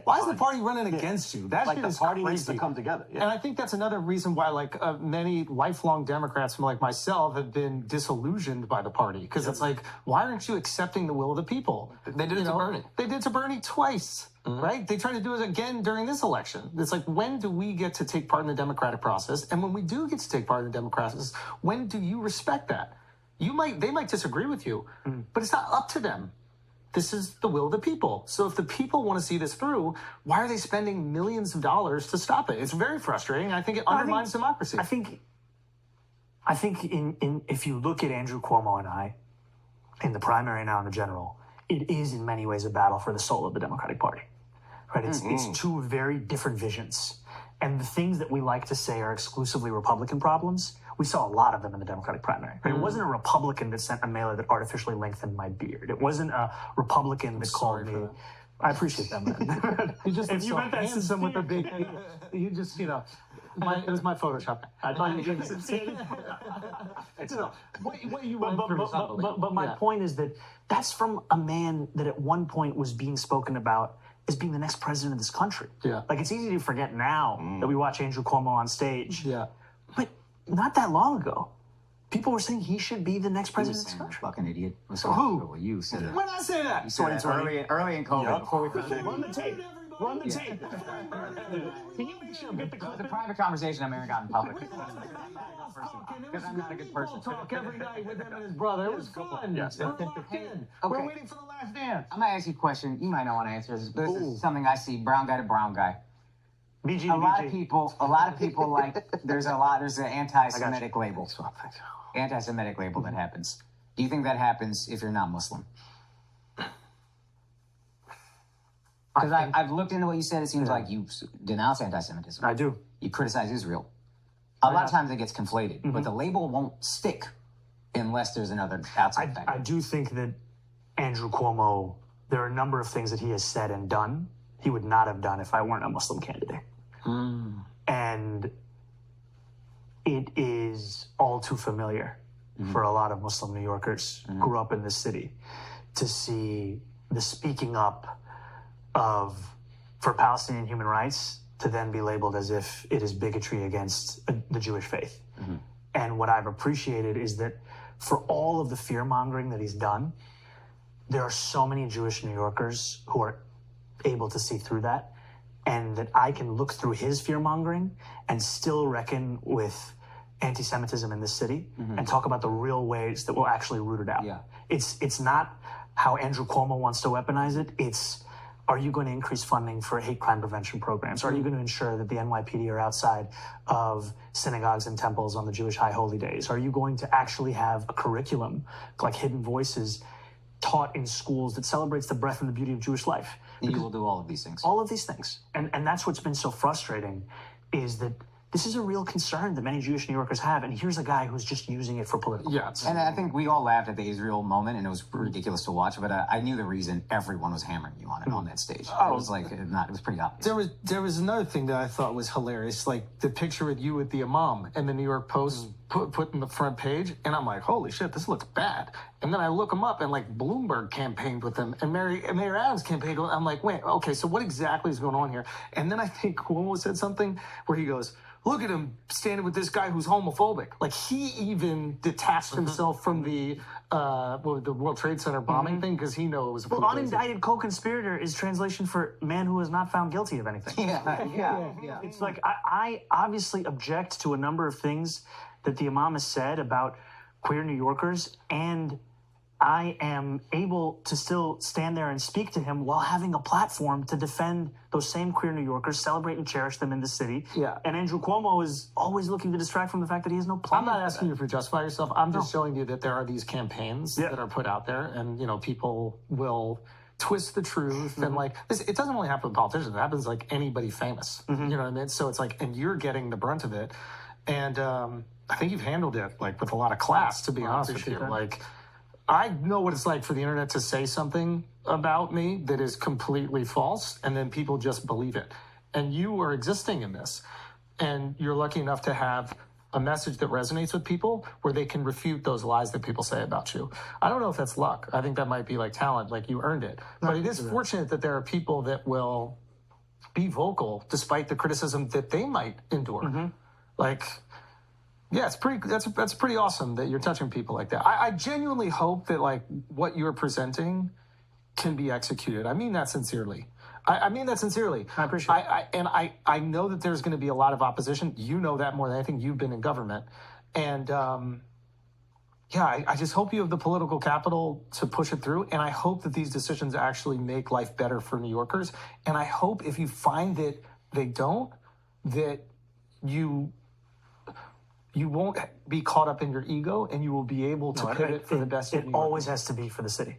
Why is the party running against you? That like shit the is party crazy. needs to come together. Yeah. And I think that's another reason why, like, many lifelong Democrats, like myself, have been disillusioned by the party. Because it's like, why aren't you accepting the will of the people? They did it to Bernie. They did to Bernie twice, right? They tried to do it again during this election. It's like, when do we get to take part in the democratic process? And when we do get to take part in the democratic process, when do you respect that? They might disagree with you, but it's not up to them. This is the will of the people. So if the people want to see this through, why are they spending millions of dollars to stop it? It's very frustrating. I think it undermines democracy. I think if you look at Andrew Cuomo and I, in the primary now in the general, it is in many ways a battle for the soul of the Democratic Party. Right? It's two very different visions. And the things that we like to say are exclusively Republican problems, we saw a lot of them in the Democratic primary. Right? It wasn't a Republican that sent a mailer that artificially lengthened my beard. It wasn't a Republican that called me. I appreciate that, man. You just if you meant that handsome with the big, you just, it was my Photoshop. I thought you did what you went through is unbelievable. But my point is that that's from a man that at one point was being spoken about as being the next president of this country. Yeah. Like, it's easy to forget now that we watch Andrew Cuomo on stage. Yeah. But not that long ago, people were saying he should be the next president of this country. Fucking idiot. So who? You said it. When did I say that? You said it early in COVID. Before we Run the tape. Run the tape. Can you get the clip? It's a private conversation I'm never got in public. Because I'm not a good person. Talk every night with him and his brother. It was fun. Yes. We're waiting for the last dance. I'm going to ask you a question. You might not want to answer this, but this is something I see, brown guy to brown guy. BG A lot of people like, there's an anti-Semitic label. Anti-Semitic label that happens. Do you think that happens if you're not Muslim? Because I've looked into what you said. It seems like you denounce anti-Semitism. I do. You criticize Israel. A lot of times it gets conflated, but the label won't stick unless there's another outside factor. I do think that Andrew Cuomo, there are a number of things that he has said and done he would not have done if I weren't a Muslim candidate. And it is all too familiar for a lot of Muslim New Yorkers who grew up in this city to see the speaking up for Palestinian human rights to then be labeled as if it is bigotry against the Jewish faith. And what I've appreciated is that for all of the fear-mongering that he's done, there are so many Jewish New Yorkers who are able to see through that, and that I can look through his fear-mongering and still reckon with anti-Semitism in this city and talk about the real ways that will actually root it out. Yeah. It's not how Andrew Cuomo wants to weaponize it. It's, are you going to increase funding for hate crime prevention programs? Are you going to ensure that the NYPD are outside of synagogues and temples on the Jewish high holy days? Are you going to actually have a curriculum like Hidden Voices taught in schools that celebrates the breadth and the beauty of Jewish life? And you will do all of these things. All of these things. And that's what's been so frustrating, is that this is a real concern that many Jewish New Yorkers have, and here's a guy who's just using it for political purposes. And I think we all laughed at the Israel moment, and it was ridiculous to watch, but I knew the reason everyone was hammering you on it on that stage. It was like, it was pretty obvious. There was another thing that I thought was hilarious, like the picture with you with the imam and the New York Post put in the front page, and I'm like, holy shit, this looks bad. And then I look him up, and like Bloomberg campaigned with him, and Mayor Adams campaigned with him. I'm like, wait, okay, so what exactly is going on here? And then I think Cuomo said something where he goes, look at him standing with this guy who's homophobic. Like, he even detached himself from the World Trade Center bombing thing because he knew it was a unindicted co-conspirator is translation for man who is not found guilty of anything. Yeah. It's like, I obviously object to a number of things that the imam has said about queer New Yorkers, and I am able to still stand there and speak to him while having a platform to defend those same queer New Yorkers, celebrate and cherish them in the city. Yeah. And Andrew Cuomo is always looking to distract from the fact that he has no plan. I'm not asking you to justify yourself. I'm just showing you that there are these campaigns that are put out there, and, people will twist the truth. And like, it doesn't only happen with politicians. It happens like anybody famous. You know what I mean? So it's like, and you're getting the brunt of it. And I think you've handled it like with a lot of class, to be honest with you. Like, I know what it's like for the internet to say something about me that is completely false, and then people just believe it. And you are existing in this, and you're lucky enough to have a message that resonates with people where they can refute those lies that people say about you. I don't know if that's luck. I think that might be like talent, like you earned it. But it is fortunate that there are people that will be vocal despite the criticism that they might endure. Like, yeah, it's pretty. That's pretty awesome that you're touching people like that. I genuinely hope that like what you're presenting can be executed. I mean that sincerely. I mean that sincerely. I appreciate it. I know that there's going to be a lot of opposition. You know that more than anything. You've been in government. And yeah, I just hope you have the political capital to push it through. And I hope that these decisions actually make life better for New Yorkers. And I hope if you find that they don't, that you won't be caught up in your ego and you will be able to pivot for the best of New It York. always has to be for the city.